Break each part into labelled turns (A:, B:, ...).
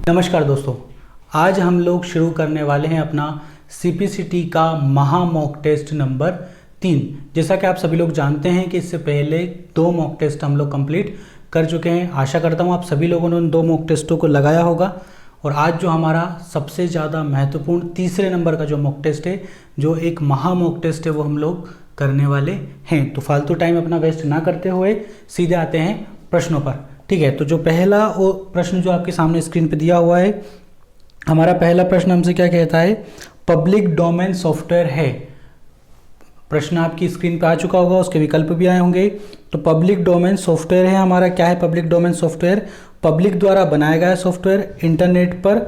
A: नमस्कार दोस्तों, आज हम लोग शुरू करने वाले हैं अपना सीपीसीटी का महा मॉक टेस्ट नंबर 3। जैसा कि आप सभी लोग जानते हैं कि इससे पहले 2 मॉक टेस्ट हम लोग कंप्लीट कर चुके हैं। आशा करता हूं आप सभी लोगों ने उन 2 मॉक टेस्टों को लगाया होगा और आज जो हमारा सबसे ज़्यादा महत्वपूर्ण तीसरे नंबर का जो मॉक टेस्ट है, जो एक महा मॉक टेस्ट है, वो हम लोग करने वाले हैं। तो फालतू टाइम अपना वेस्ट ना करते हुए सीधे आते हैं प्रश्नों पर। ठीक है, तो जो पहला प्रश्न जो आपके सामने स्क्रीन पे दिया हुआ है, हमारा पहला प्रश्न हमसे क्या कहता है, पब्लिक डोमेन सॉफ्टवेयर है। प्रश्न आपकी स्क्रीन पे आ चुका होगा, उसके विकल्प भी आए होंगे। तो पब्लिक डोमेन सॉफ्टवेयर है हमारा। क्या है पब्लिक डोमेन सॉफ्टवेयर? पब्लिक द्वारा बनाया गया सॉफ्टवेयर, इंटरनेट पर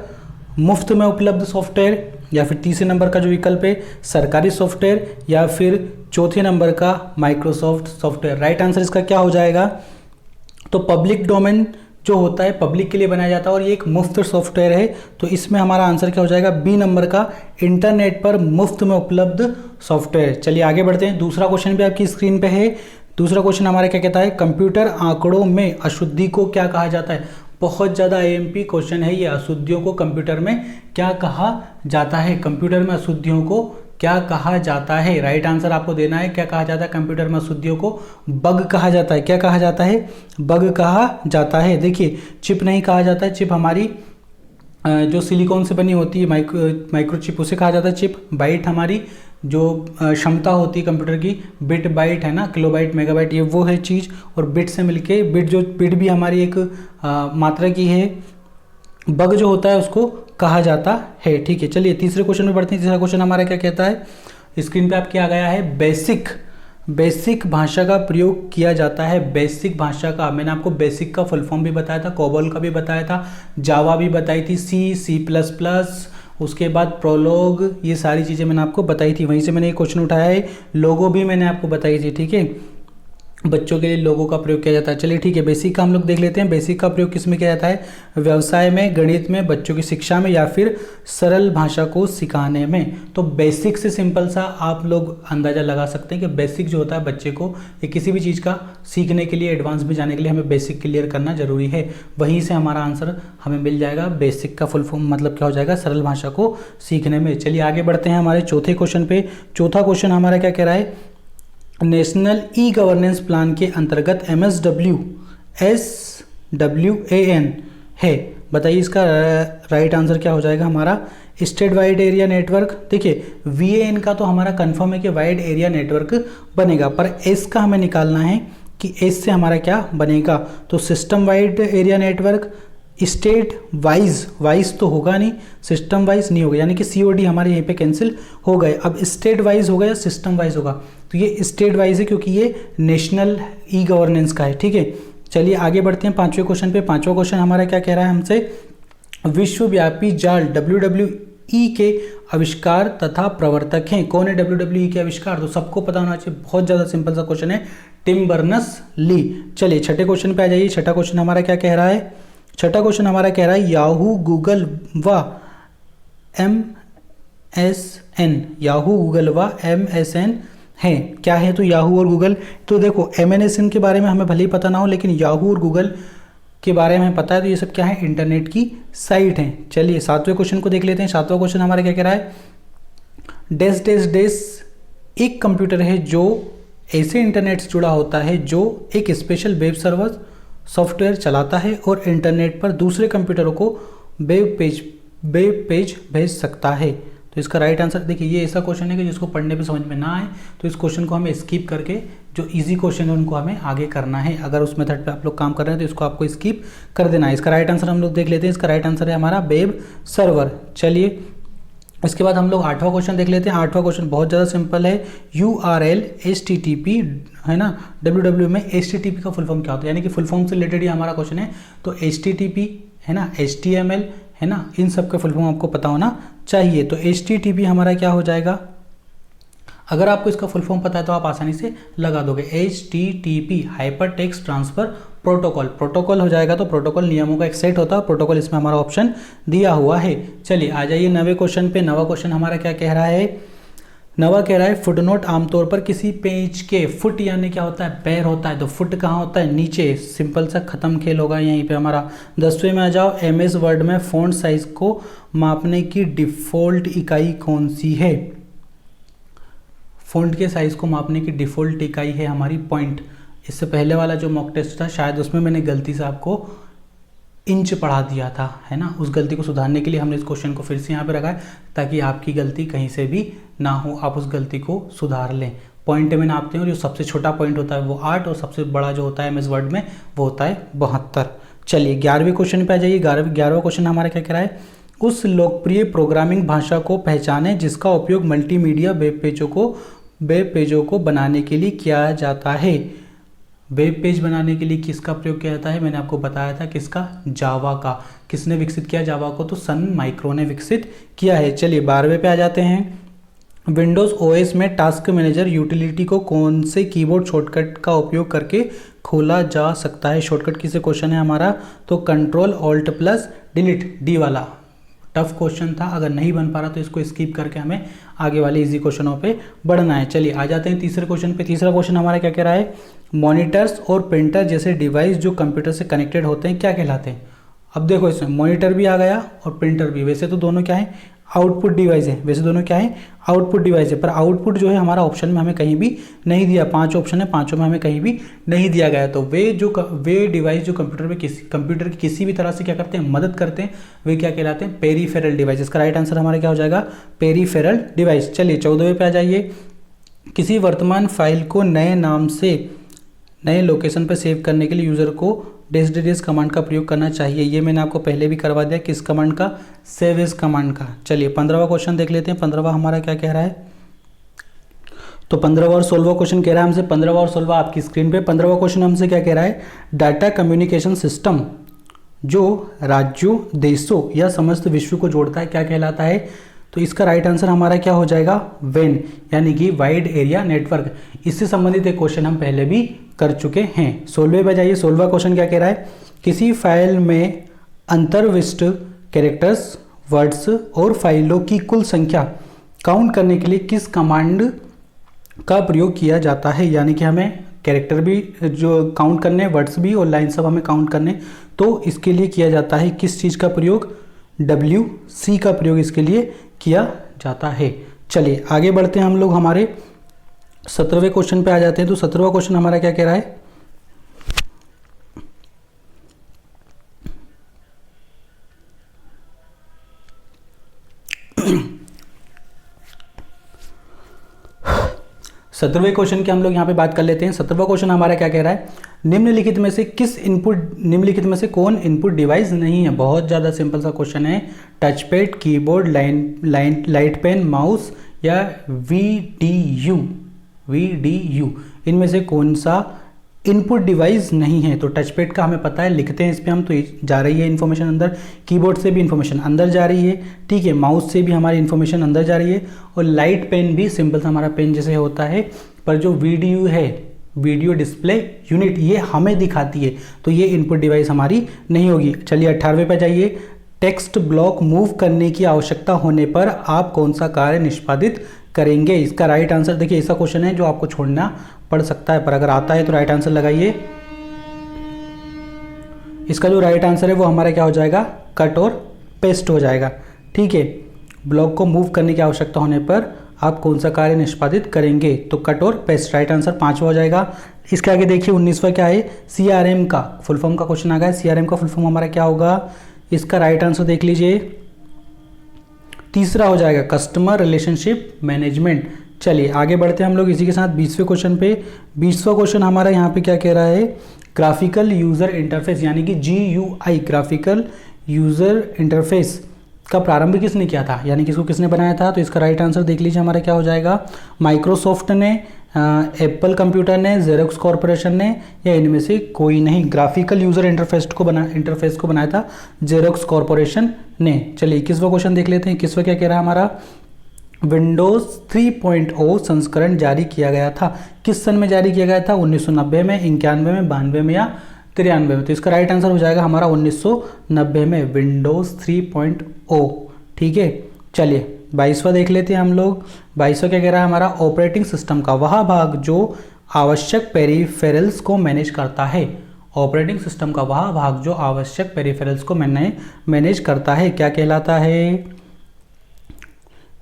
A: मुफ्त में उपलब्ध सॉफ्टवेयर, या फिर तीसरे नंबर का जो विकल्प है सरकारी सॉफ्टवेयर, या फिर चौथे नंबर का माइक्रोसॉफ्ट सॉफ्टवेयर। राइट आंसर इसका क्या हो जाएगा? तो पब्लिक डोमेन जो होता है पब्लिक के लिए बनाया जाता है और ये एक मुफ्त सॉफ्टवेयर है, तो इसमें हमारा आंसर क्या हो जाएगा? बी नंबर का इंटरनेट पर मुफ्त में उपलब्ध सॉफ्टवेयर। चलिए आगे बढ़ते हैं। दूसरा क्वेश्चन भी आपकी स्क्रीन पे है। दूसरा क्वेश्चन हमारा क्या कहता है, कंप्यूटर आंकड़ों में अशुद्धि को क्या कहा जाता है? बहुत ज़्यादा आईएमपी क्वेश्चन है ये। अशुद्धियों को कंप्यूटर में क्या कहा जाता है? कंप्यूटर में अशुद्धियों को क्या कहा जाता है? राइट आंसर आपको देना है। क्या कहा जाता है कंप्यूटर में अशुद्धियों को? बग कहा जाता है। क्या कहा जाता है? बग कहा जाता है। देखिए, चिप नहीं कहा जाता है। चिप हमारी जो सिलिकॉन से बनी होती है, माइक्रोचिप, उसे कहा जाता है चिप। बाइट हमारी जो क्षमता होती है कंप्यूटर की, बिट बाइट है ना, किलोबाइट मेगाबाइट, ये वो है चीज़। और बिट से मिलके बिट भी हमारी एक मात्रा की है। बग जो होता है उसको कहा जाता है। ठीक है, चलिए तीसरे क्वेश्चन में बढ़ते हैं। तीसरा क्वेश्चन हमारा क्या कहता है, स्क्रीन पे आप क्या गया है, बेसिक भाषा का प्रयोग किया जाता है। बेसिक भाषा का, मैंने आपको बेसिक का फुल फॉर्म भी बताया था, कोबोल का भी बताया था, जावा भी बताई थी, C++, उसके बाद प्रोलॉग, ये सारी चीज़ें मैंने आपको बताई थी। वहीं से मैंने ये क्वेश्चन उठाया है। लोगो भी मैंने आपको बताई थी। ठीक है, बच्चों के लिए लोगों का प्रयोग किया जाता है। चलिए ठीक है, बेसिक का हम लोग देख लेते हैं। बेसिक का प्रयोग किस में किया जाता है? व्यवसाय में, गणित में, बच्चों की शिक्षा में, या फिर सरल भाषा को सिखाने में। तो बेसिक से सिंपल सा आप लोग अंदाज़ा लगा सकते हैं कि बेसिक जो होता है बच्चे को या किसी भी चीज़ का सीखने के लिए, एडवांस में जाने के लिए हमें बेसिक क्लियर करना जरूरी है। वहीं से हमारा आंसर हमें मिल जाएगा। बेसिक का फुल फॉर्म मतलब क्या हो जाएगा? सरल भाषा को सीखने में। चलिए आगे बढ़ते हैं हमारे चौथे क्वेश्चन पे। चौथा क्वेश्चन हमारा क्या कह रहा है, नेशनल ई गवर्नेंस प्लान के अंतर्गत SWAN है। बताइए इसका राइट आंसर क्या हो जाएगा हमारा? State wide area network. देखिए, VAN का तो हमारा कंफर्म है कि वाइड एरिया नेटवर्क बनेगा, पर एस का हमें निकालना है कि एस से हमारा क्या बनेगा। तो system wide area network, state wise तो होगा नहीं, सिस्टम वाइज नहीं होगा, यानी कि COD हमारे यहीं पे कैंसिल हो गए। अब स्टेट वाइज होगा या सिस्टम वाइज होगा? तो ये स्टेट वाइज है क्योंकि ये नेशनल ई गवर्नेंस का है। ठीक है, चलिए आगे बढ़ते हैं पांचवें क्वेश्चन पे। पांचवा क्वेश्चन हमारा क्या कह रहा है हमसे, विश्वव्यापी जाल WWE के आविष्कार तथा प्रवर्तक हैं। कौन है WWE के आविष्कार? तो सबको पता होना चाहिए, बहुत ज़्यादा सिंपल सा क्वेश्चन है, टिम बर्नर्स-ली। चलिए छठे क्वेश्चन पे आ जाइए। छठा क्वेश्चन हमारा क्या कह रहा है? छठा क्वेश्चन हमारा कह रहा है, याहू, गूगल व MSN है। क्या है? तो याहू और गूगल। तो देखो, MSN के बारे में हमें भले ही पता ना हो, लेकिन याहू और गूगल के बारे में पता है। तो ये सब क्या है? इंटरनेट की साइट है। चलिए सातवें क्वेश्चन को देख लेते हैं। सातवां क्वेश्चन हमारा क्या कह रहा है, डैश डैश डैश एक कंप्यूटर है जो ऐसे इंटरनेट से जुड़ा होता है जो एक स्पेशल वेब सर्वर सॉफ्टवेयर चलाता है और इंटरनेट पर दूसरे कंप्यूटरों को वेब पेज भेज सकता है। तो इसका राइट आंसर, देखिए ये ऐसा क्वेश्चन है कि जिसको पढ़ने पे समझ में ना आए तो इस क्वेश्चन को हमें स्किप करके जो इजी क्वेश्चन है उनको हमें आगे करना है। अगर उस मेथड पे आप लोग काम कर रहे हैं तो इसको आपको स्किप कर देना है। इसका राइट आंसर हम लोग देख लेते हैं। इसका राइट आंसर है हमारा वेब सर्वर। चलिए इसके बाद हम लोग आठवां क्वेश्चन देख लेते हैं। आठवां क्वेश्चन बहुत ज़्यादा सिंपल है। URL HTTP है ना, WWW में HTTP का फुल फॉर्म क्या होता है? यानी कि फुल फॉर्म से रिलेटेड ही हमारा क्वेश्चन है। तो HTTP है ना, HTML है ना, इन सब का फुल फॉर्म आपको पता होना चाहिए। तो HTTP हमारा क्या हो जाएगा? अगर आपको इसका फुल फॉर्म पता है तो आप आसानी से लगा दोगे। HTTP hyper text transfer protocol हो जाएगा। तो प्रोटोकॉल नियमों का एक सेट होता है, प्रोटोकॉल इसमें हमारा ऑप्शन दिया हुआ है। चलिए आ जाइए 9वें क्वेश्चन पे। 9वां क्वेश्चन हमारा क्या कह रहा है, नवा कह रहा है फुटनोट आमतौर पर किसी पेज के, फुट यानी क्या होता है, पैर होता है, तो फुट कहाँ होता है, नीचे। सिंपल सा खत्म खेल होगा यहीं पे हमारा। 10वें में आ जाओ, एमएस वर्ड में फ़ॉन्ट साइज को मापने की डिफ़ॉल्ट इकाई कौन सी है। फ़ॉन्ट के साइज़ को मापने की डिफ़ॉल्ट इकाई है हमारी पॉइंट। इससे पहले वाला जो मॉक टेस्ट था शायद उसमें मैंने गलती से आपको इंच पढ़ा दिया था, है ना। उस गलती को सुधारने के लिए हमने इस क्वेश्चन को फिर से यहाँ पे रखा है ताकि आपकी गलती कहीं से भी ना हो, आप उस गलती को सुधार लें। पॉइंट में नापते हैं और जो सबसे छोटा पॉइंट होता है वो 8 और सबसे बड़ा जो होता है एमएस वर्ड में वो होता है 72। चलिए 11वें क्वेश्चन पे आ जाइए। 11वां क्वेश्चन हमारा क्या कह रहा है, उस लोकप्रिय प्रोग्रामिंग भाषा को पहचानें जिसका उपयोग मल्टीमीडिया वेब पेजों को बनाने के लिए किया जाता है। वेब पेज बनाने के लिए किसका प्रयोग किया जाता है, मैंने आपको बताया था किसका, जावा का। किसने विकसित किया जावा को, तो सन माइक्रो ने विकसित किया है। चलिए 12वें पे आ जाते हैं। विंडोज़ ओएस में टास्क मैनेजर यूटिलिटी को कौन से कीबोर्ड शॉर्टकट का उपयोग करके खोला जा सकता है। शॉर्टकट किससे क्वेश्चन है हमारा, तो control alt plus delete, D वाला। टफ क्वेश्चन था, अगर नहीं बन पा रहा तो इसको स्किप करके हमें आगे वाले इजी क्वेश्चनों पे बढ़ना है। चलिए आ जाते हैं तीसरे क्वेश्चन पे। तीसरा क्वेश्चन हमारा क्या कह रहा है, मॉनिटर्स और प्रिंटर जैसे डिवाइस जो कंप्यूटर से कनेक्टेड होते हैं क्या कहलाते हैं। अब देखो इसमें मॉनिटर भी आ गया और प्रिंटर भी, वैसे तो दोनों क्या है, आउटपुट डिवाइस है। वैसे दोनों क्या है, आउटपुट डिवाइस है, पर आउटपुट जो है हमारा ऑप्शन में हमें कहीं भी नहीं दिया। 5 ऑप्शन है, 5 में हमें कहीं भी नहीं दिया गया। तो वे डिवाइस जो कंप्यूटर की किसी भी तरह से क्या करते हैं, मदद करते हैं, वे क्या कहलाते हैं, पेरीफेरल डिवाइस। इसका राइट आंसर हमारा क्या हो जाएगा, पेरीफेरल डिवाइस। चलिए 14वें पे आ जाइए। किसी वर्तमान फाइल को नए नाम से नए लोकेशन पर सेव करने के लिए यूज़र को --- कमांड का प्रयोग करना चाहिए। ये मैंने आपको पहले भी करवा दिया, किस कमांड का, सेव एज कमांड का। चलिए 15वां क्वेश्चन देख लेते हैं। 15वां हमारा क्या कह रहा है, तो 15वां और 16वां क्वेश्चन कह रहा है हमसे, 15वां और 16वां आपकी स्क्रीन पे। 15वां क्वेश्चन हमसे क्या कह रहा है, डाटा कम्युनिकेशन सिस्टम जो राज्यों, देशों या समस्त विश्व को जोड़ता है क्या कहलाता है। तो इसका राइट आंसर हमारा क्या हो जाएगा, वेन, यानी कि वाइड एरिया नेटवर्क। इससे संबंधित एक क्वेश्चन हम पहले भी कर चुके हैं। 16वें पे जाइए। 16वां क्वेश्चन क्या कह रहा है, किसी फाइल में अंतर्विष्ट कैरेक्टर्स, वर्ड्स और फाइलों की कुल संख्या काउंट करने के लिए किस कमांड का प्रयोग किया जाता है। यानी कि हमें कैरेक्टर भी जो काउंट करने, वर्ड्स भी और लाइन सब हमें काउंट करने, तो इसके लिए किया जाता है किस चीज़ का प्रयोग, WC का प्रयोग इसके लिए किया जाता है। चलिए आगे बढ़ते हैं हम लोग, हमारे 17वें क्वेश्चन पे आ जाते हैं। तो 17वां क्वेश्चन हमारा क्या कह रहा है, सत्रहवें क्वेश्चन की हम लोग यहाँ पे बात कर लेते हैं। 17वां क्वेश्चन हमारा क्या कह रहा है, निम्नलिखित में से कौन इनपुट डिवाइस नहीं है। बहुत ज़्यादा सिंपल सा क्वेश्चन है। Touch pad, keyboard, light pen, mouse या VDU, इनमें से कौन सा इनपुट डिवाइस नहीं है। तो टच पैड का हमें पता है, लिखते हैं इस पर हम, तो जा रही है इन्फॉर्मेशन अंदर। कीबोर्ड से भी इन्फॉर्मेशन अंदर जा रही है, ठीक है। माउस से भी हमारी इन्फॉर्मेशन अंदर जा रही है, और लाइट पेन भी सिंपल सा हमारा पेन जैसे होता है, पर जो VDU है, वीडियो डिस्प्ले यूनिट, ये हमें दिखाती है, तो ये इनपुट डिवाइस हमारी नहीं होगी। चलिए 18वें पे जाइए। टेक्स्ट ब्लॉक मूव करने की आवश्यकता होने पर आप कौन सा कार्य निष्पादित करेंगे। इसका राइट आंसर, देखिए ऐसा क्वेश्चन है जो आपको छोड़ना पड़ सकता है, पर अगर आता है तो राइट आंसर लगाइए। इसका जो राइट आंसर है वो हमारा क्या हो जाएगा, कट और पेस्ट हो जाएगा, ठीक है। ब्लॉक को मूव करने की आवश्यकता होने पर आप कौन सा कार्य निष्पादित करेंगे, तो कट और पेस्ट। राइट आंसर 5वां हो जाएगा। इसके आगे देखिए 19वां क्या है, CRM का फुल फॉर्म का क्वेश्चन आ गया। CRM का फुल फॉर्म हमारा क्या होगा, इसका राइट आंसर देख लीजिए, तीसरा हो जाएगा कस्टमर रिलेशनशिप मैनेजमेंट। चलिए आगे बढ़ते हैं हम लोग इसी के साथ 20वें क्वेश्चन पे। 20वां क्वेश्चन हमारा यहाँ पे क्या कह रहा है, ग्राफिकल यूज़र इंटरफेस यानी कि GUI, ग्राफिकल यूज़र इंटरफेस का प्रारंभ किसने किया था, यानी कि इसको किसने बनाया था। तो इसका राइट आंसर देख लीजिए हमारा क्या हो जाएगा, माइक्रोसॉफ्ट ने, एप्पल कंप्यूटर ने, जेरोक्स कॉरपोरेशन ने, या इनमें से कोई नहीं। ग्राफिकल यूज़र इंटरफेस को बनाया था जेरोक्स कॉरपोरेशन ने। चलिए 21वां क्वेश्चन देख लेते हैं। 21वां क्या कह रहा है हमारा, विंडोज़ 3.0 संस्करण जारी किया गया था, किस सन में जारी किया गया था, 1990 में, 91 में, 92 में या 93 में। तो इसका राइट आंसर हो जाएगा हमारा 1990 में, विंडोज़ 3.0, ठीक है। चलिए 22वां देख लेते हैं हम लोग। 22वां क्या कह रहा है हमारा, ऑपरेटिंग सिस्टम का वह भाग जो आवश्यक पेरिफेरल्स को मैनेज करता है। ऑपरेटिंग सिस्टम का वह भाग जो आवश्यक पेरिफेरल्स को मैनेज करता है क्या कहलाता है,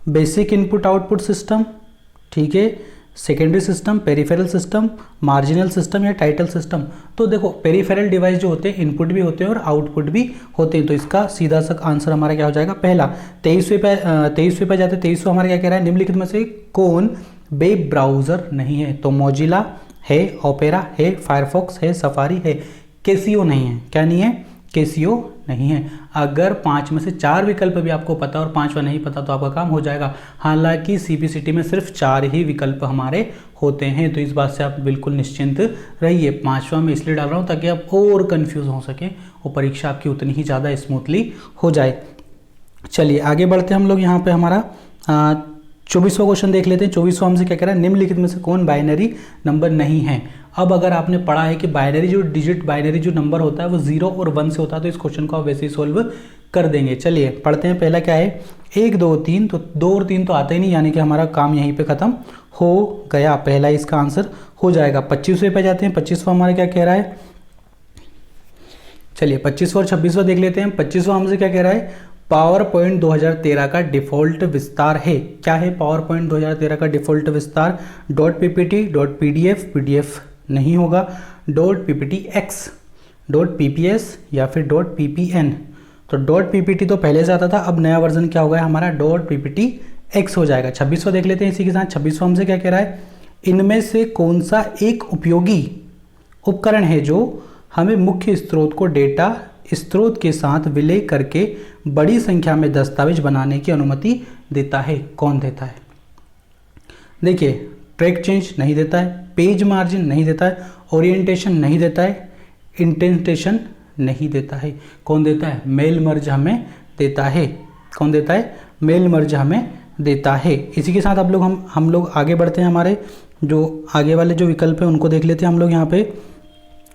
A: बेसिक इनपुट आउटपुट सिस्टम, ठीक है, secondary system, peripheral system, marginal system या टाइटल सिस्टम। तो देखो पेरिफेरल डिवाइस जो होते हैं इनपुट भी होते हैं और आउटपुट भी होते हैं, तो इसका सीधा सा आंसर हमारा क्या हो जाएगा, पहला। 23वें पे जाते, 23वां हमारा क्या कह रहा है, निम्नलिखित में से कौन वेब ब्राउजर नहीं है, तो मोजिला है, ओपेरा है, फायरफॉक्स है, सफारी है, केसीओ नहीं है। क्या नहीं है, केसीओ नहीं है। अगर 5 में से 4 विकल्प भी आपको पता और 5वां नहीं पता तो आपका काम हो जाएगा। हालांकि सीपीसीटी में सिर्फ 4 ही विकल्प हमारे होते हैं, तो इस बात से आप बिल्कुल निश्चिंत रहिए। 5वां में इसलिए डाल रहा हूँ ताकि आप और कंफ्यूज हो सके और परीक्षा आपकी उतनी ही ज़्यादा स्मूथली हो जाए। चलिए आगे बढ़ते हैं हम लोग। यहाँ पे हमारा 24वां क्वेश्चन देख लेते हैं। 24वां हमसे क्या कह रहा है, निम्नलिखित में से कौन बाइनरी नंबर नहीं है। अब अगर आपने पढ़ा है कि बाइनरी जो नंबर होता है वो 0 और 1 से होता है, तो इस क्वेश्चन को आप वैसे ही सोल्व कर देंगे। चलिए पढ़ते हैं। पहला क्या है, 1 2 3, तो 2 और 3 तो आते ही नहीं, यानी कि हमारा काम यहीं पे खत्म हो गया। पहला इसका आंसर हो जाएगा। 25वें पे जाते हैं। 25वां हमारा क्या कह रहा है, चलिए 25वां और 26वां देख लेते हैं। 25वां हमसे क्या कह रहा है, पावर पॉइंट 2013 का डिफ़ॉल्ट विस्तार है। क्या है पावर पॉइंट 2013 का डिफ़ॉल्ट विस्तार, .ppt, .pdf नहीं होगा, .pptx, .pps या फिर .ppn। तो .ppt तो पहले से आता था, अब नया वर्जन क्या होगा हमारा, .pptx हो जाएगा। 26वां देख लेते हैं इसी के साथ। 26वां हमसे क्या कह रहा है, इनमें से कौन सा एक उपयोगी उपकरण है जो हमें मुख्य स्रोत को डेटा स्रोत के साथ विलय करके बड़ी संख्या में दस्तावेज बनाने की अनुमति देता है। कौन देता है, देखिए ट्रैक चेंज नहीं देता है, पेज मार्जिन नहीं देता है, ओरिएंटेशन नहीं देता है, इंडेंटेशन नहीं देता है। कौन देता है, मेल मर्ज हमें देता है। कौन देता है, मेल मर्ज हमें देता है। इसी के साथ हम लोग आगे बढ़ते हैं। हमारे जो आगे वाले जो विकल्प हैं उनको देख लेते हैं हम लोग यहाँ पे।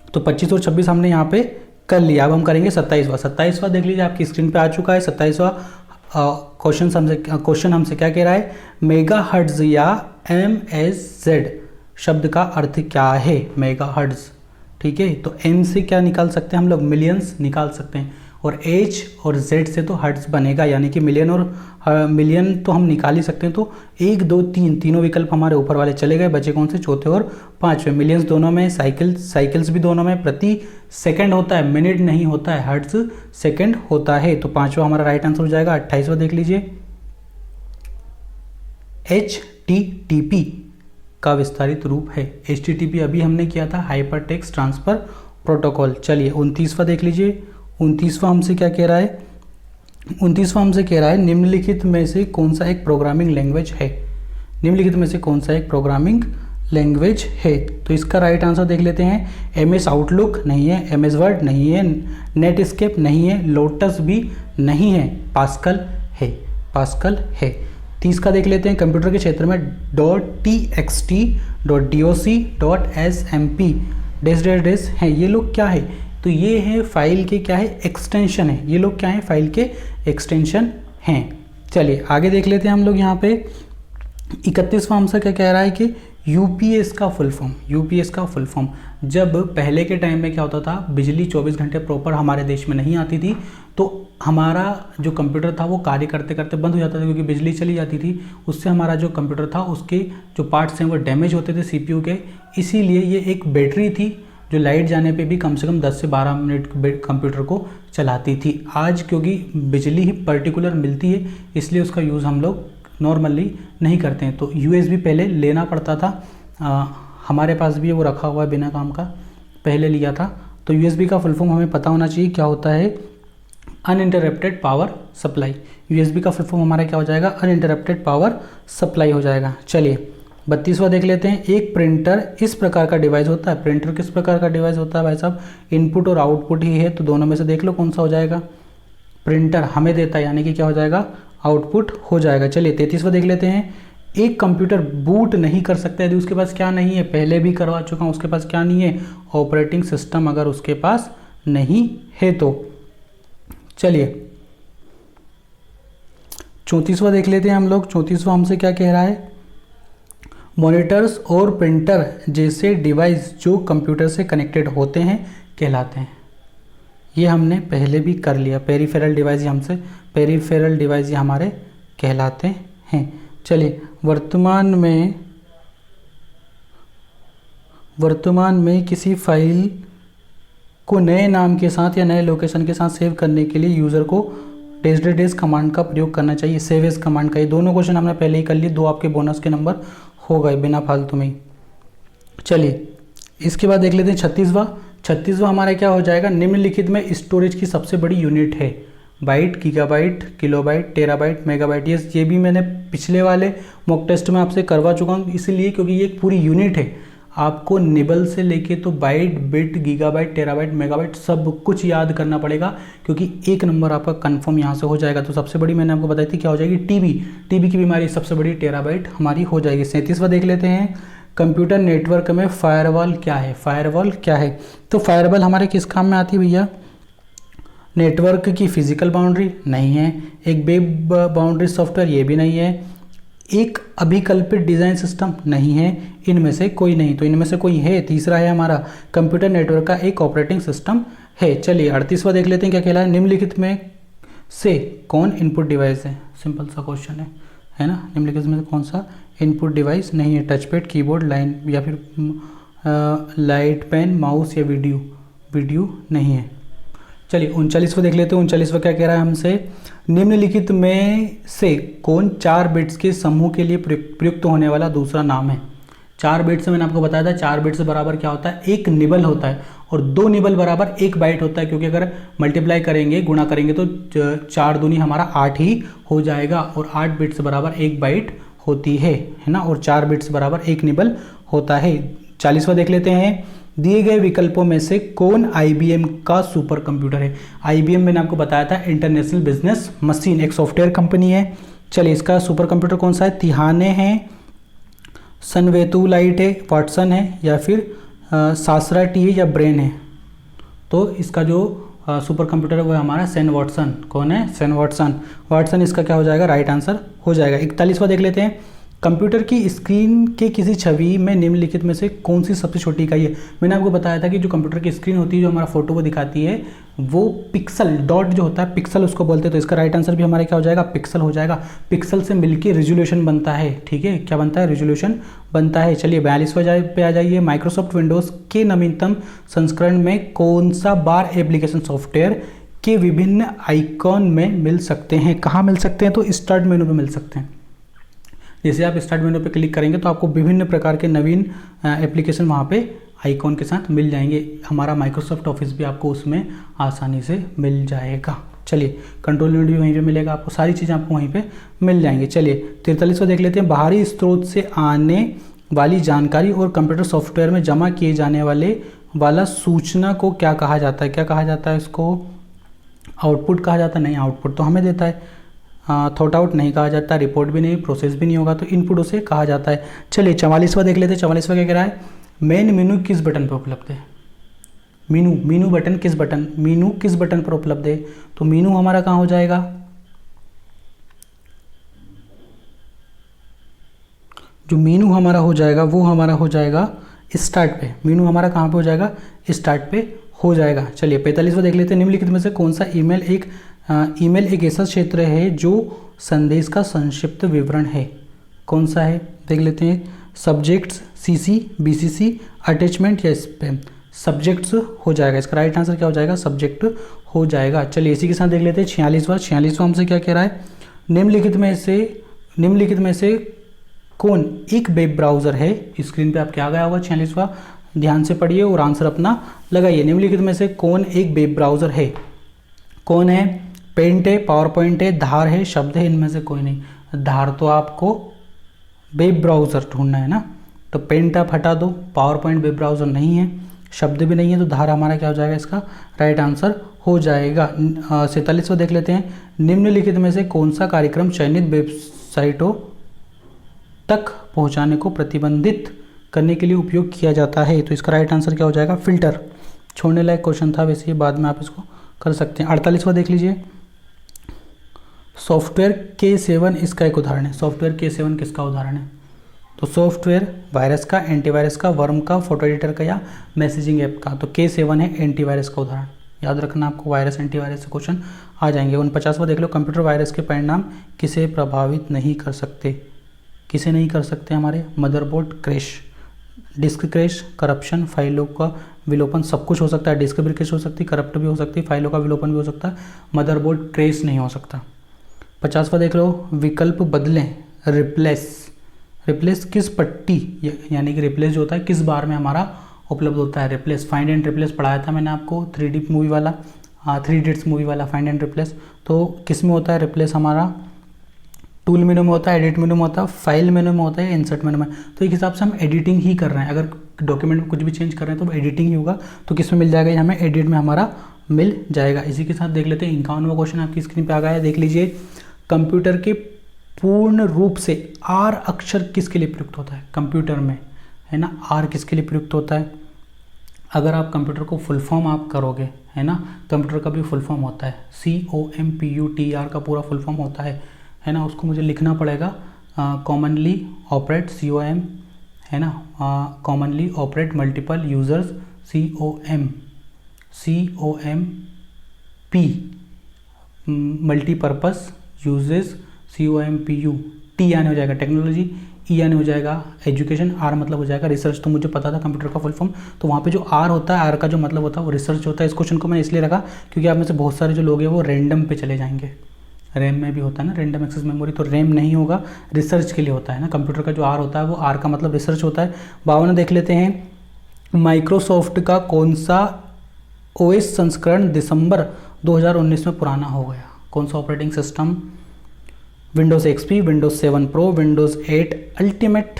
A: तो 25 और 26 हमने यहाँ पे कर लिया। अब हम करेंगे 27वां। 27वां देख लीजिए, आपकी स्क्रीन पे आ चुका है। 27वां क्वेश्चन हमसे क्या कह रहा है, मेगा हर्ट्ज या MSZ शब्द का अर्थ क्या है, मेगा हर्ट्ज, ठीक है। तो M से क्या निकाल सकते हैं हम लोग, मिलियंस निकाल सकते हैं, और H और Z से तो हर्ट्ज बनेगा, यानी कि मिलियन और मिलियन तो हम निकाल ही सकते हैं। तो 1 2 3 तीनों विकल्प हमारे ऊपर वाले चले गए, बचे कौन से, चौथे और पांचवें। मिलियंस दोनों में, साइकिल्स भी दोनों में, प्रति सेकंड होता है, मिनट नहीं होता है, हर्ट्ज सेकंड होता है। तो पांचवा हमारा राइट आंसर हो जाएगा। 28वां देख लीजिए, HTTP का विस्तारित रूप है। HTTP अभी हमने किया था, हाइपर टेक्स्ट ट्रांसफर प्रोटोकॉल। चलिए 29वां देख लीजिए। 29वां हमसे क्या कह रहा है, 29वां हमसे कह रहा है निम्नलिखित में से कौन सा एक प्रोग्रामिंग लैंग्वेज है। निम्नलिखित में से कौन सा एक प्रोग्रामिंग लैंग्वेज है। तो इसका राइट आंसर देख लेते हैं। MS आउटलुक नहीं है, MS वर्ड नहीं है, नेटस्केप नहीं है, लोटस भी नहीं है, पास्कल है, पास्कल है। 30 का देख लेते हैं। कंप्यूटर के क्षेत्र में .txt, .doc, .smp डेस हैं, ये लोग क्या है, तो ये है फाइल के क्या है, एक्सटेंशन है। ये लोग क्या है, फाइल के एक्सटेंशन हैं। चलिए आगे देख लेते हैं हम लोग यहाँ पे। 31वां हमसे क्या कह रहा है कि यूपीएस का फुल फॉर्म। यूपीएस का फुल फॉर्म, जब पहले के टाइम में क्या होता था, बिजली 24 घंटे प्रॉपर हमारे देश में नहीं आती थी, तो हमारा जो कंप्यूटर था वो कार्य करते करते बंद हो जाता था, क्योंकि बिजली चली जाती थी। उससे हमारा जो कंप्यूटर था उसके जो पार्ट्स हैं वो डैमेज होते थे सीपीयू के। इसीलिए ये एक बैटरी थी जो लाइट जाने पे भी कम से कम 10 से 12 मिनट कंप्यूटर को चलाती थी। आज क्योंकि बिजली ही पर्टिकुलर मिलती है, इसलिए उसका यूज़ हम लोग नॉर्मली नहीं करते हैं। तो यूएसबी पहले लेना पड़ता था, हमारे पास भी वो रखा हुआ है बिना काम का, पहले लिया था। तो यूएसबी का फुल फॉर्म हमें पता होना चाहिए क्या होता है, अनइंटरप्टेड पावर सप्लाई। यूएसबी का फुल फॉर्म हमारा क्या हो जाएगा, अनइंटरप्टेड पावर सप्लाई हो जाएगा। चलिए 32वां देख लेते हैं। एक प्रिंटर इस प्रकार का डिवाइस होता है। प्रिंटर किस प्रकार का डिवाइस होता है भाई साहब, इनपुट और आउटपुट ही है, तो दोनों में से देख लो कौन सा हो जाएगा। प्रिंटर हमें देता है, यानी कि क्या हो जाएगा, आउटपुट हो जाएगा। चलिए 33वां देख लेते हैं। एक कंप्यूटर बूट नहीं कर सकता यदि उसके पास क्या नहीं है, पहले भी करवा चुका हूँ, उसके पास क्या नहीं है, ऑपरेटिंग सिस्टम अगर उसके पास नहीं है तो। चलिए 34वां देख लेते हैं हम लोग। 34वां हमसे क्या कह रहा है, मॉनिटर्स और प्रिंटर जैसे डिवाइस जो कंप्यूटर से कनेक्टेड होते हैं कहलाते हैं। ये हमने पहले भी कर लिया, पेरिफेरल डिवाइस ये हमारे कहलाते हैं। चलिए, वर्तमान में किसी फाइल को नए नाम के साथ या नए लोकेशन के साथ सेव करने के लिए यूज़र को --- कमांड का प्रयोग करना चाहिए, सेव एज कमांड का। ये दोनों क्वेश्चन हमने पहले ही कर लिए, 2 आपके बोनस के नंबर हो गए बिना फालतू में। चलिए, इसके बाद देख लेते हैं 36वां हमारा क्या हो जाएगा, निम्नलिखित में स्टोरेज की सबसे बड़ी यूनिट है। Byte, gigabyte, kilobyte, terabyte, megabyte. ये भी मैंने पिछले वाले मॉक टेस्ट में आपसे करवा चुका हूँ, इसलिए क्योंकि ये एक पूरी यूनिट है। आपको निबल से लेके तो byte, bit, gigabyte, terabyte, megabyte सब कुछ याद करना पड़ेगा, क्योंकि 1 नंबर आपका कंफर्म यहाँ से हो जाएगा। तो सबसे बड़ी मैंने आपको बताई थी क्या हो जाएगी, टीबी की बीमारी सबसे बड़ी टेराबाइट हमारी हो जाएगी। 37वां देख लेते हैं, कंप्यूटर नेटवर्क में फायरवॉल क्या है। तो फायरवॉल हमारे किस काम में आती है भैया, नेटवर्क की फिजिकल बाउंड्री नहीं है, एक वेब बाउंड्री सॉफ्टवेयर ये भी नहीं है, एक अभिकल्पित डिज़ाइन सिस्टम नहीं है, इनमें से कोई नहीं। तो इनमें से कोई है, तीसरा है हमारा कंप्यूटर नेटवर्क का एक ऑपरेटिंग सिस्टम है। चलिए 38वां देख लेते हैं क्या कहला है, निम्नलिखित में से कौन इनपुट डिवाइस है। सिंपल सा क्वेश्चन है ना, निम्नलिखित में से कौन सा इनपुट डिवाइस नहीं है, टचपैड, कीबोर्ड, लाइन या फिर लाइट पेन, माउस या वीडियो नहीं है। चलिए 39वां देख लेते हैं। 39वां क्या कह रहा है हमसे, निम्नलिखित में से कौन 4 बिट्स के समूह के लिए प्रयुक्त होने वाला दूसरा नाम है। 4 बिट्स मैंने आपको बताया था, 4 बिट्स बराबर क्या होता है, 1 निबल होता है, और 2 निबल बराबर 1 बाइट होता है, क्योंकि अगर मल्टीप्लाई करेंगे, गुणा करेंगे तो 4 दूनी हमारा 8 ही हो जाएगा, और 8 बिट्स बराबर 1 बाइट होती है ना, और 4 बिट्स बराबर 1 निबल होता है। 40वां देख लेते हैं, दिए गए विकल्पों में से कौन IBM का सुपर कंप्यूटर है। IBM मैंने आपको बताया था इंटरनेशनल बिजनेस मशीन, एक सॉफ्टवेयर कंपनी है। चलिए, इसका सुपर कंप्यूटर कौन सा है, तिहाने है, सनवेतुलाइट है, वाटसन है, या फिर सासरा टी है, या ब्रेन है। तो इसका जो सुपर कंप्यूटर है वो हमारा सैन वाटसन। कौन है, सैन वाटसन इसका क्या हो जाएगा, राइट आंसर हो जाएगा। 41वां देख लेते हैं, कंप्यूटर की स्क्रीन के किसी छवि में निम्नलिखित में से कौन सी सबसे छोटी इकाई है। मैंने आपको बताया था कि जो कंप्यूटर की स्क्रीन होती है, जो हमारा फोटो को दिखाती है, वो पिक्सल, डॉट जो होता है पिक्सल उसको बोलते हैं। तो इसका राइट आंसर भी हमारा क्या हो जाएगा, पिक्सल हो जाएगा। पिक्सल से मिलकर रेजोल्यूशन बनता है, ठीक है, क्या बनता है, रेजोल्यूशन बनता है। चलिए 42वां पे आ जाइए, माइक्रोसॉफ्ट विंडोज़ के नवीनतम संस्करण में कौन सा बार एप्लीकेशन सॉफ्टवेयर के विभिन्न आइकॉन में मिल सकते हैं। कहाँ मिल सकते हैं, तो स्टार्ट मेनू पे मिल सकते हैं। जैसे आप स्टार्ट मेनू पे क्लिक करेंगे तो आपको विभिन्न प्रकार के नवीन एप्लीकेशन वहाँ पे आइकॉन के साथ मिल जाएंगे। हमारा माइक्रोसॉफ्ट ऑफिस भी आपको उसमें आसानी से मिल जाएगा। चलिए, कंट्रोल यूनिट भी वहीं पे मिलेगा आपको, सारी चीज़ें आपको वहीं पे मिल जाएंगी। चलिए 43वां देख लेते हैं, बाहरी स्रोत से आने वाली जानकारी और कंप्यूटर सॉफ्टवेयर में जमा किए जाने वाला सूचना को क्या कहा जाता है। क्या कहा जाता है, इसको आउटपुट कहा जाता है। नहीं, आउटपुट तो हमें देता है। थॉट आउट नहीं कहा जाता, रिपोर्ट भी नहीं, प्रोसेस भी नहीं होगा, तो इनपुट उसे कहा जाता है। चलिए 44वां देख लेते हैं। 44वां क्या कह रहा है, मेन मेनू किस बटन पर उपलब्ध है। मीनू बटन किस बटन पर उपलब्ध है। तो मीनू हमारा कहाँ हो जाएगा, जो मीनू हमारा हो जाएगा वो हमारा हो जाएगा स्टार्ट पे। मीनू हमारा कहाँ पे हो जाएगा, स्टार्ट पे हो जाएगा। चलिए 45वां देख लेते हैं, निम्नलिखित में से कौन सा ईमेल एक ऐसा क्षेत्र है जो संदेश का संक्षिप्त विवरण है। कौन सा है, देख लेते हैं। सब्जेक्ट्स, CC, BCC, अटैचमेंट या स्पैम। सब्जेक्ट्स हो जाएगा, इसका राइट आंसर क्या हो जाएगा, सब्जेक्ट हो जाएगा। चलिए इसी के साथ देख लेते हैं 46वां हमसे क्या कह रहा है, निम्नलिखित में से कौन एक वेब ब्राउज़र है। स्क्रीन पे आपके आ गया होगा 46वां, ध्यान से पढ़िए और आंसर अपना लगाइए। निम्नलिखित में से कौन एक वेब ब्राउज़र है। कौन है, पेंट है, पावर पॉइंट है, धार है, शब्द है, इनमें से कोई नहीं। धार तो आपको वेब ब्राउज़र ढूंढना है ना, तो पेंट आप हटा दो, पावर पॉइंट वेब ब्राउज़र नहीं है, शब्द भी नहीं है, तो धार हमारा क्या हो जाएगा, इसका राइट आंसर हो जाएगा। 47वां देख लेते हैं, निम्नलिखित में से कौन सा कार्यक्रम चयनित वेबसाइटों तक पहुंचाने को प्रतिबंधित करने के लिए उपयोग किया जाता है। तो इसका राइट आंसर क्या हो जाएगा, फिल्टर। छोड़ने लायक क्वेश्चन था वैसे, बाद में आप इसको कर सकते हैं। 48वां देख लीजिए, सॉफ्टवेयर K7 इसका एक उदाहरण है। सॉफ्टवेयर K7 किसका उदाहरण है? तो सॉफ्टवेयर वायरस का, एंटीवायरस का, वर्म का, फोटो एडिटर का या मैसेजिंग ऐप का। तो K7 है एंटीवायरस का उदाहरण। याद रखना, आपको वायरस एंटीवायरस से क्वेश्चन आ जाएंगे। 49वां देख लो, कंप्यूटर वायरस के परिणाम किसे प्रभावित नहीं कर सकते? किसे नहीं कर सकते? हमारे motherboard crash, disk crash, corruption, फाइलों का विलोपन, सब कुछ हो सकता है। डिस्क भी क्रैश हो सकती है, करप्ट भी हो सकती है, फाइलों का विलोपन भी हो सकता है, मदरबोर्ड क्रैश नहीं हो सकता। 50वां देख लो, विकल्प बदलें, रिप्लेस। रिप्लेस किस पट्टी यानी कि रिप्लेस जो होता है किस बार में हमारा उपलब्ध होता है? रिप्लेस, फाइंड एंड रिप्लेस पढ़ाया था मैंने आपको 3D मूवी वाला, 3 इडियट्स मूवी वाला फाइंड एंड रिप्लेस। तो किस में होता है रिप्लेस? हमारा टूल मेनू में होता है, एडिट मेनू में होता है, फाइल मेनू में होता है, इंसर्ट मेनू में। तो एक हिसाब से हम एडिटिंग ही कर रहे हैं। अगर डॉक्यूमेंट में कुछ भी चेंज कर रहे हैं तो एडिटिंग ही होगा। तो किस में मिल जाएगा? ये हमें एडिट में हमारा मिल जाएगा। इसी के साथ देख लेते हैं 51वां क्वेश्चन आपकी स्क्रीन पे आ गया है, देख लीजिए। कंप्यूटर के पूर्ण रूप से आर अक्षर किसके लिए प्रयुक्त होता है? कंप्यूटर में है ना, आर किसके लिए प्रयुक्त होता है? अगर आप कंप्यूटर को फुल फॉर्म आप करोगे, है ना, कंप्यूटर का भी फुल फॉर्म होता है, COMPUTER का पूरा फुल फॉर्म होता है ना। उसको मुझे लिखना पड़ेगा, कॉमनली ऑपरेट, COM, है ना, commonly operate multiple users, COMP, multipurpose uses, COMPU, T यानी हो जाएगा टेक्नोलॉजी, E यानी हो जाएगा एजुकेशन, R मतलब हो जाएगा रिसर्च। तो मुझे पता था कंप्यूटर का फुल फॉर्म, तो वहाँ पे जो R होता है, R का जो मतलब होता है वो रिसर्च होता है। इस क्वेश्चन को मैंने इसलिए रखा क्योंकि आप में से बहुत सारे जो लोग हैं वो रैंडम पे चले जाएंगे। रैम में भी होता है ना रैंडम एक्सेस मेमोरी, तो रैम नहीं होगा, रिसर्च के लिए होता है ना। कंप्यूटर का जो R होता है वो R का मतलब रिसर्च होता है। 52 देख लेते हैं, माइक्रोसॉफ्ट का कौन सा OS संस्करण दिसंबर 2019 में पुराना हो गया? कौन सा operating system? Windows XP, Windows 7 pro, Windows 8 ultimate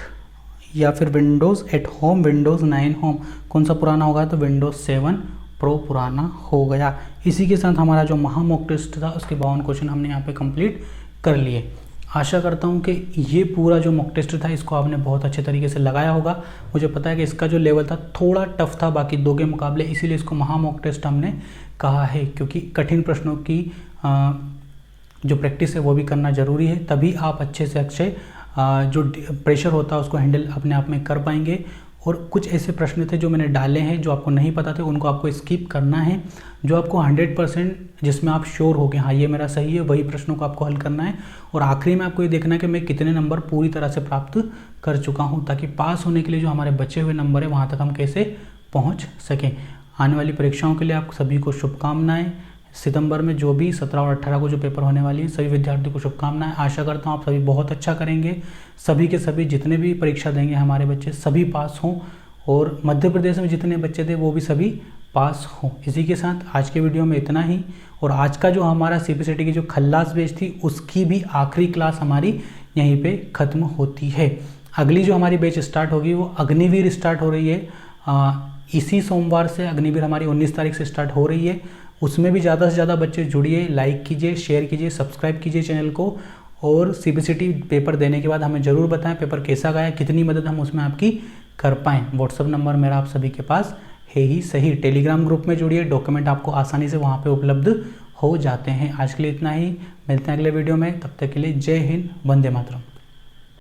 A: या फिर विंडोज़ 8 होम, विंडोज़ 9 होम। कौन सा पुराना होगा? तो विंडोज़ 7 प्रो पुराना हो गया। इसी के साथ हमारा जो महा मॉक टेस्ट था उसके 52 क्वेश्चन हमने यहाँ पे कंप्लीट कर लिए। आशा करता हूँ कि ये पूरा जो मॉक टेस्ट था इसको आपने बहुत अच्छे तरीके से लगाया होगा। मुझे पता है कि इसका जो लेवल था थोड़ा टफ था बाकी दो के मुकाबले, इसीलिए इसको महा मॉक टेस्ट हमने कहा है, क्योंकि कठिन प्रश्नों की जो प्रैक्टिस है वो भी करना ज़रूरी है, तभी आप अच्छे से अच्छे जो प्रेशर होता है उसको हैंडल अपने आप में कर पाएंगे। और कुछ ऐसे प्रश्न थे जो मैंने डाले हैं जो आपको नहीं पता थे, उनको आपको स्किप करना है। जो आपको 100% जिसमें आप श्योर हो गए हाँ ये मेरा सही है, वही प्रश्नों को आपको हल करना है। और आखिरी में आपको ये देखना है कि मैं कितने नंबर पूरी तरह से प्राप्त कर चुका हूँ, ताकि पास होने के लिए जो हमारे बचे हुए नंबर है वहाँ तक हम कैसे पहुँच सकें। आने वाली परीक्षाओं के लिए आप सभी को शुभकामनाएँ। सितंबर में जो भी 17 और 18 को जो पेपर होने वाली है, सभी विद्यार्थियों को शुभकामनाएं। आशा करता हूँ आप सभी बहुत अच्छा करेंगे, सभी के सभी जितने भी परीक्षा देंगे हमारे बच्चे सभी पास हों, और मध्य प्रदेश में जितने बच्चे थे वो भी सभी पास हों। इसी के साथ आज के वीडियो में इतना ही। और आज का जो हमारा CPCT की जो खल्लास बैच थी उसकी भी आखिरी क्लास हमारी यहीं पर ख़त्म होती है। अगली जो हमारी बैच स्टार्ट होगी वो अग्निवीर स्टार्ट हो रही है। इसी सोमवार से अग्निवीर हमारी 19 तारीख से स्टार्ट हो रही है। उसमें भी ज़्यादा से ज़्यादा बच्चे जुड़िए, लाइक कीजिए, शेयर कीजिए, सब्सक्राइब कीजिए चैनल को। और CPCT पेपर देने के बाद हमें ज़रूर बताएं पेपर कैसा गया, कितनी मदद हम उसमें आपकी कर पाएँ। व्हाट्सअप नंबर मेरा आप सभी के पास है ही सही। टेलीग्राम ग्रुप में जुड़िए, डॉक्यूमेंट आपको आसानी से वहाँ पे उपलब्ध हो जाते हैं। आज के लिए इतना ही, मिलते हैं अगले वीडियो में, तब तक के लिए जय हिंद, वंदे मातरम।